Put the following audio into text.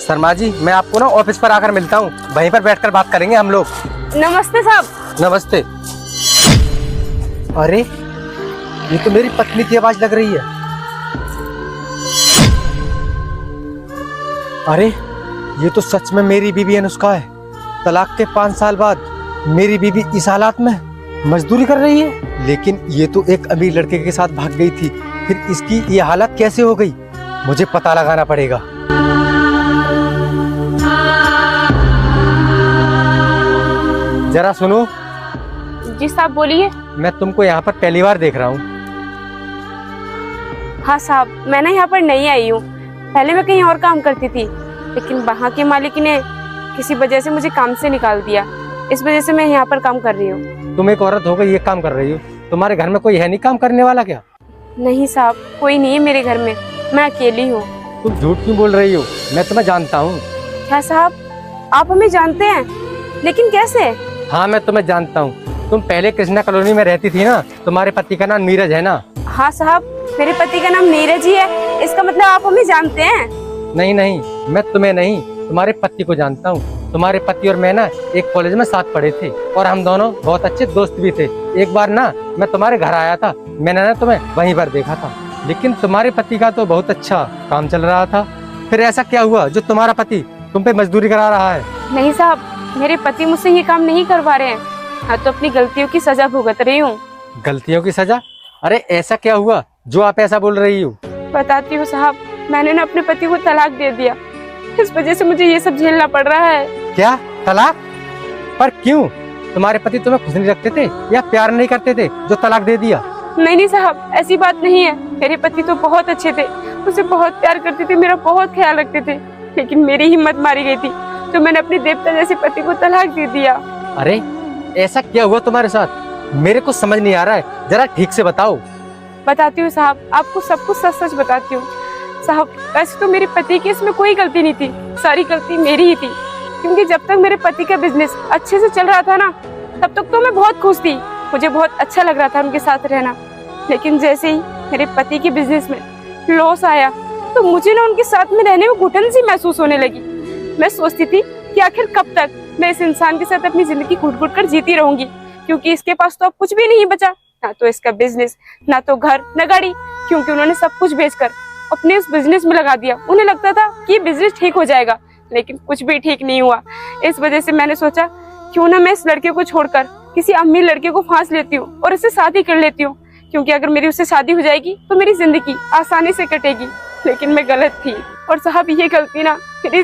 शर्मा जी, मैं आपको ना ऑफिस पर आकर मिलता हूँ, वहीं पर बैठकर बात करेंगे हम लोग। नमस्ते साहब। नमस्ते। अरे ये तो मेरी पत्नी की आवाज लग रही है। अरे ये तो सच में मेरी बीवी अनुष्का है। तलाक के 5 साल बाद मेरी बीवी इस हालात में मजदूरी कर रही है। लेकिन ये तो एक अमीर लड़के के साथ भाग गई थी, फिर इसकी ये हालत कैसे हो गई? मुझे पता लगाना पड़ेगा। जरा सुनो। जी साहब बोलिए। मैं तुमको यहाँ पर पहली बार देख रहा हूँ। हाँ साहब, मैं ना यहाँ पर नई आई हूँ। पहले मैं कहीं और काम करती थी, लेकिन वहाँ के मालिक ने किसी वजह से मुझे काम से निकाल दिया। इस वजह से मैं यहाँ पर काम कर रही हूँ। तुम एक औरत हो गई ये काम कर रही हो, तुम्हारे घर में कोई है नहीं काम करने वाला क्या? नहीं साहब, कोई नहीं है मेरे घर में, मैं अकेली हूँ। तुम झूठ क्यों बोल रही हो? मैं तुम्हें जानता हूँ। क्या साहब, आप हमें जानते हैं? लेकिन कैसे? हाँ मैं तुम्हें जानता हूँ। तुम पहले कृष्णा कॉलोनी में रहती थी ना, तुम्हारे पति का नाम नीरज है ना? हाँ साहब, मेरे पति का नाम नीरज ही है। इसका मतलब आप हमें जानते हैं? नहीं नहीं, मैं तुम्हें नहीं, तुम्हारे पति को जानता हूँ। तुम्हारे पति और मैं ना एक कॉलेज में साथ पढ़े थे और हम दोनों बहुत अच्छे दोस्त भी थे। एक बार ना मैं तुम्हारे घर आया था, मैंने ना तुम्हें वहीं पर देखा था। लेकिन तुम्हारे पति का तो बहुत अच्छा काम चल रहा था। फिर ऐसा क्या हुआ जो तुम्हारा पति तुम पे मजदूरी करा रहा है? नहीं साहब, मेरे पति मुझसे ये काम नहीं करवा रहे हैं। मैं तो अपनी गलतियों की सजा भुगत रही हूँ। गलतियों की सजा? अरे ऐसा क्या हुआ जो आप ऐसा बोल रही हो? बताती हूँ साहब, मैंने ना अपने पति को तलाक दे दिया। इस वजह से मुझे ये सब झेलना पड़ रहा है। क्या तलाक? पर क्यों? तुम्हारे पति तुम्हें खुश नहीं रखते थे या प्यार नहीं करते थे जो तलाक दे दिया? नहीं साहब, ऐसी बात नहीं है। मेरे पति तो बहुत अच्छे थे, मुझसे बहुत प्यार करते थे, मेरा बहुत ख्याल रखते थे। लेकिन मेरी हिम्मत मारी गई थी तो मैंने अपने देवता जैसे पति को तलाक दे दिया। अरे ऐसा क्या हुआ तुम्हारे साथ? मेरे को समझ नहीं आ रहा है, जरा ठीक से बताओ। बताती हूँ साहब, आपको सब कुछ सच सच बताती हूँ। साहब वैसे तो मेरे पति की इसमें कोई गलती नहीं थी, सारी गलती मेरी ही थी। क्योंकि जब तक मेरे पति का बिजनेस अच्छे से चल रहा था ना, तब तक तो मैं बहुत खुश थी, मुझे बहुत अच्छा लग रहा था उनके साथ रहना। लेकिन जैसे ही मेरे पति के बिजनेस में लॉस आया तो मुझे ना उनके साथ में रहने में घुटन सी महसूस होने लगी। मैं सोचती थी कि आखिर कब तक मैं इस इंसान के साथ अपनी जिंदगी घुट घुट कर जीती रहूंगी, क्योंकि इसके पास तो अब कुछ भी नहीं बचा, ना तो इसका बिजनेस, ना तो घर, ना गाड़ी, क्योंकि उन्होंने सब कुछ बेचकर अपने इस बिजनेस में लगा दिया। उन्हें लगता था कि बिजनेस ठीक हो जाएगा, लेकिन कुछ भी ठीक नहीं हुआ। इस वजह से मैंने सोचा क्यों ना मैं इस लड़के को छोड़कर किसी अमीर लड़के को फांस लेती हूँ और इससे शादी कर लेती हूँ, क्योंकि अगर मेरी उससे शादी हो जाएगी तो मेरी जिंदगी आसानी से कटेगी। लेकिन मैं गलत थी और साहब ये गलती ना